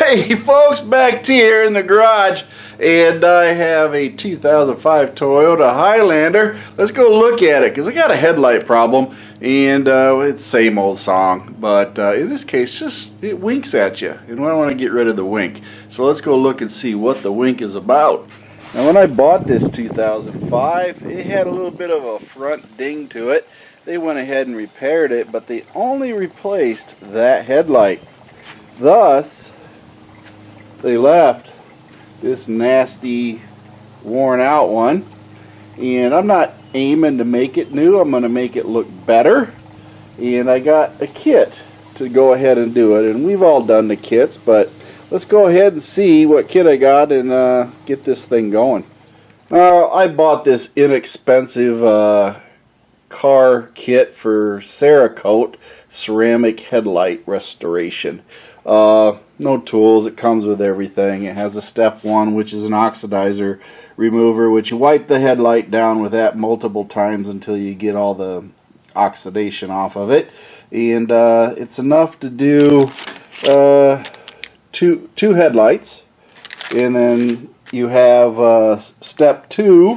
Hey folks, MACT here in the garage, and I have a 2005 Toyota Highlander. Let's go look at it because I got a headlight problem, and it's same old song, but in this case just it winks at you, and I want to get rid of the wink. So let's go look and see what the wink is about. Now when I bought this 2005, it had a little bit of a front ding to it. They went ahead and repaired it, but they only replaced that headlight. Thus, they left this nasty, worn out one, and I'm not aiming to make it new. I'm going to make it look better, and I got a kit to go ahead and do it, and we've all done the kits, but let's go ahead and see what kit I got and get this thing going. I bought this inexpensive car kit for Cerakote ceramic headlight restoration. No tools, it comes with everything. It has a step 1, which is an oxidizer remover, which you wipe the headlight down with that multiple times until you get all the oxidation off of it. And it's enough to do two headlights. And then you have step 2,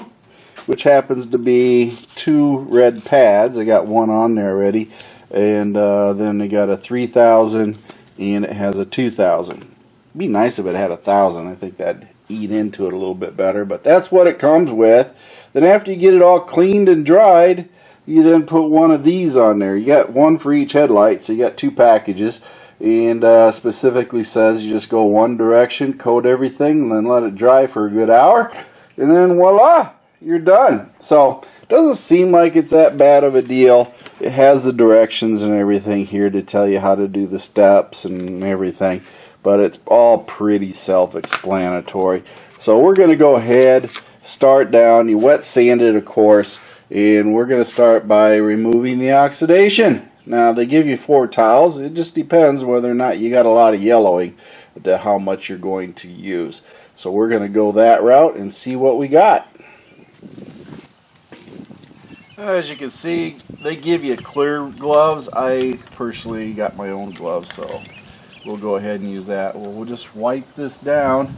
which happens to be 2 red pads. I got one on there already. And then they got a 3000 and it has a 2000. It'd be nice if it had 1000. I think that'd eat into it a little bit better, but that's what it comes with. Then after you get it all cleaned and dried, you then put one of these on there. You got one for each headlight, so you got 2 packages, and specifically says you just go one direction, coat everything, and then let it dry for a good hour, and then voila, you're done. So it doesn't seem like it's that bad of a deal. It has the directions and everything here to tell you how to do the steps and everything, but it's all pretty self-explanatory. So we're going to go ahead, start down. You wet sand it, of course, and we're going to start by removing the oxidation. Now they give you 4 towels. It just depends whether or not you got a lot of yellowing to how much you're going to use. So we're going to go that route and see what we got. As you can see, they give you clear gloves. I personally got my own gloves, so we'll go ahead and use that. We'll just wipe this down.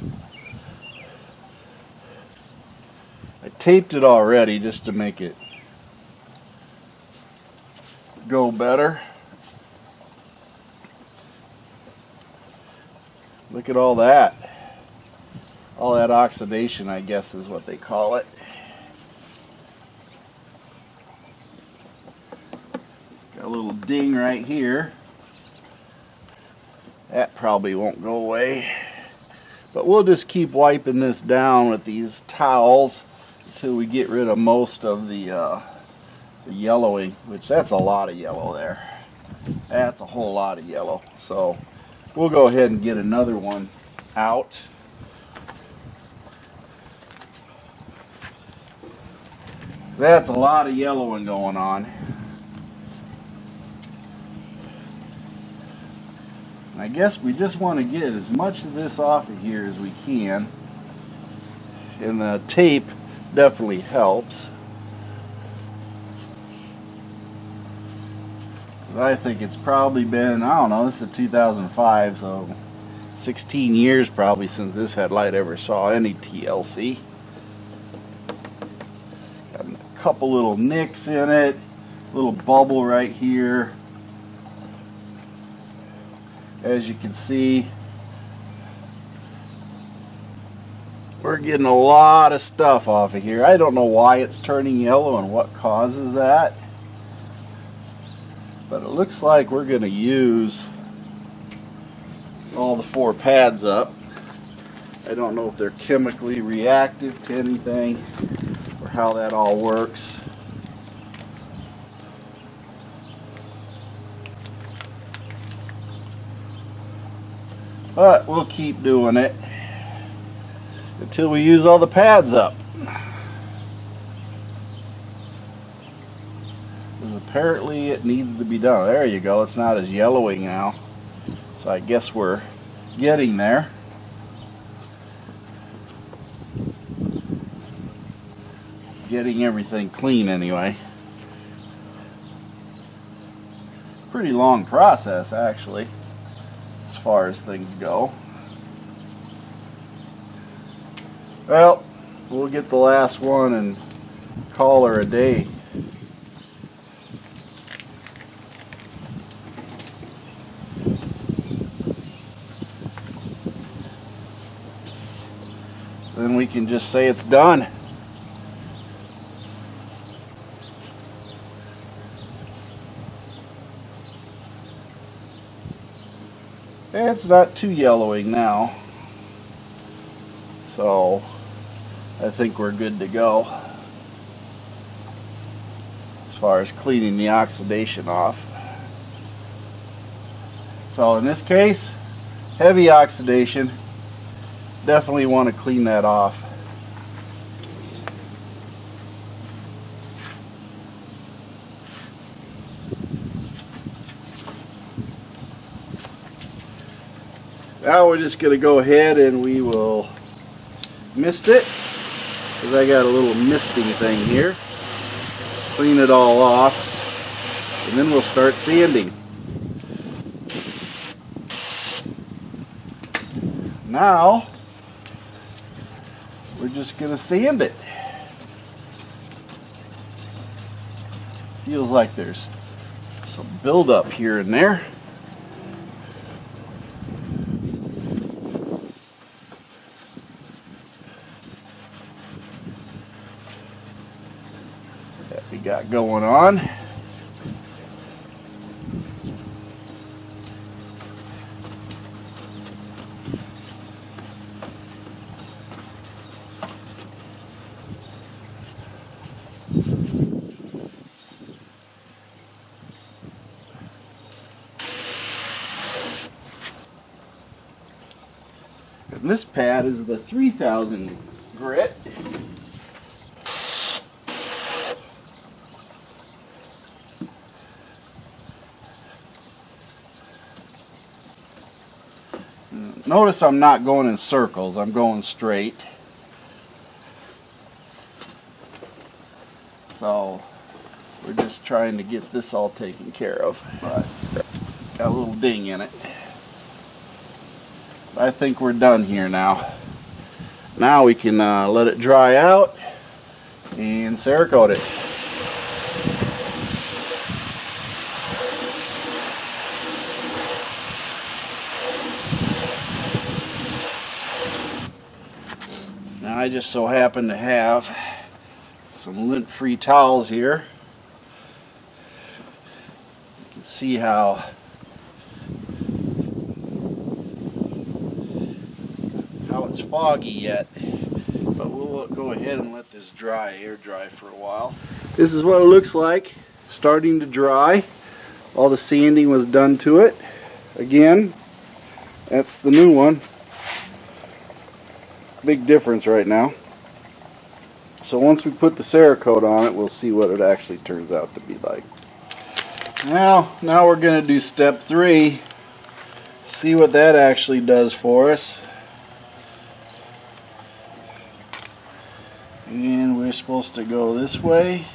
I taped it already just to make it go better. Look at all that. All that oxidation, I guess is what they call it. Got a little ding right here. That probably won't go away. But we'll just keep wiping this down with these towels until we get rid of most of the yellowing, which that's a lot of yellow there. That's a whole lot of yellow. So we'll go ahead and get another one out. That's a lot of yellowing going on. I guess we just want to get as much of this off of here as we can, and the tape definitely helps. I think it's probably been, I don't know, this is 2005, so 16 years probably since this headlight ever saw any TLC. Got a couple little nicks in it, little bubble right here. As you can see, we're getting a lot of stuff off of here. I don't know why it's turning yellow and what causes that, but it looks like we're going to use all the 4 pads up. I don't know if they're chemically reactive to anything or how that all works. But we'll keep doing it until we use all the pads up. Because apparently it needs to be done. There you go, it's not as yellowing now. So I guess we're getting there. Getting everything clean anyway. Pretty long process actually, as far as things go. Well, we'll get the last one and call her a day. Then we can just say it's done. It's not too yellowing now, so I think we're good to go as far as cleaning the oxidation off. So in this case, heavy oxidation, definitely want to clean that off. Now we're just going to go ahead and we will mist it, because I got a little misting thing here. Clean it all off, and then we'll start sanding. Now we're just going to sand it. Feels like there's some buildup here and there. That we got going on. And this pad is the 3000 grit. Notice I'm not going in circles, I'm going straight. So we're just trying to get this all taken care of. But it's got a little ding in it. I think we're done here now. Now we can let it dry out and Cerakote it. Now I just so happen to have some lint-free towels here. You can see how it's foggy yet, but we'll go ahead and let this air dry for a while. This is what it looks like, starting to dry. All the sanding was done to it. Again, that's the new one. Big difference right now. So once we put the Cerakote on it, we'll see what it actually turns out to be like. Now we're going to do step 3. See what that actually does for us. And we're supposed to go this way.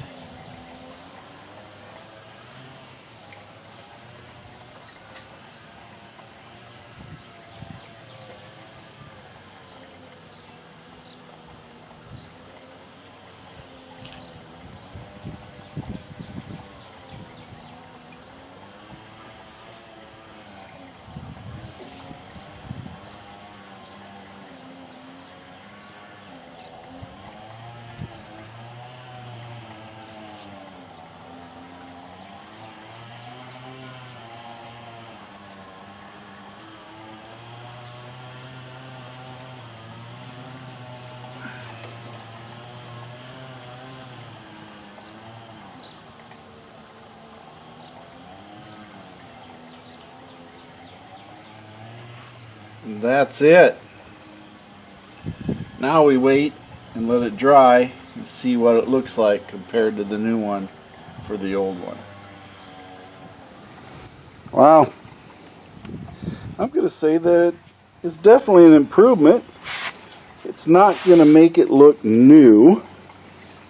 And that's it. Now we wait and let it dry and see what it looks like compared to the new one for the old one. Wow. I'm going to say that it's definitely an improvement. It's not going to make it look new,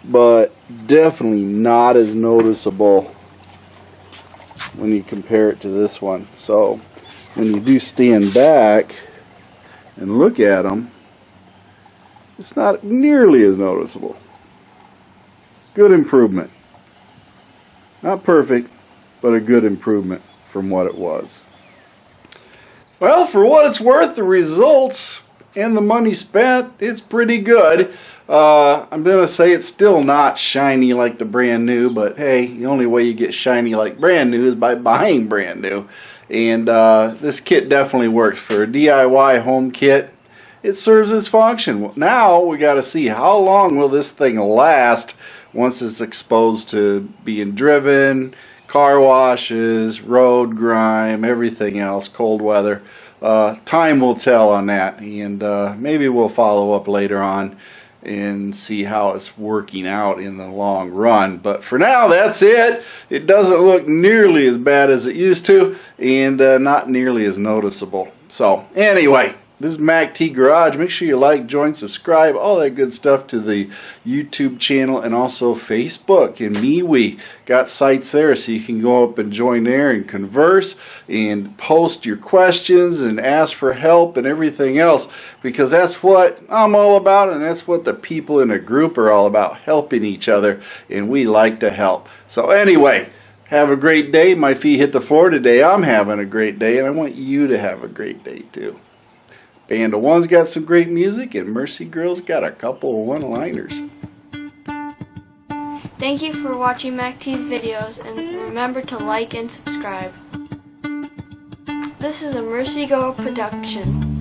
but definitely not as noticeable when you compare it to this one. So when you do stand back and look at them, It's not nearly as noticeable. Good improvement. Not perfect, but a good improvement from what it was. Well, for what it's worth, the results and the money spent, it's pretty good. I'm going to say it's still not shiny like the brand new, but hey, the only way you get shiny like brand new is by buying brand new. And this kit definitely works for a DIY home kit. It serves its function. Now we got to see how long will this thing last once it's exposed to being driven, car washes, road grime, everything else, cold weather. Time will tell on that, and maybe we'll follow up later on and see how it's working out in the long run. But for now, that's it. It doesn't look nearly as bad as it used to, and not nearly as noticeable. So anyway, this is MACT Garage. Make sure you like, join, subscribe, all that good stuff to the YouTube channel and also Facebook and MeWe. Got sites there so you can go up and join there and converse and post your questions and ask for help and everything else, because that's what I'm all about, and that's what the people in a group are all about, helping each other, and we like to help. So anyway, have a great day. My feet hit the floor today. I'm having a great day, and I want you to have a great day too. Band of One's got some great music, and Mercy Girl's got a couple of one-liners. Thank you for watching MACT's videos, and remember to like and subscribe. This is a Mercy Girl production.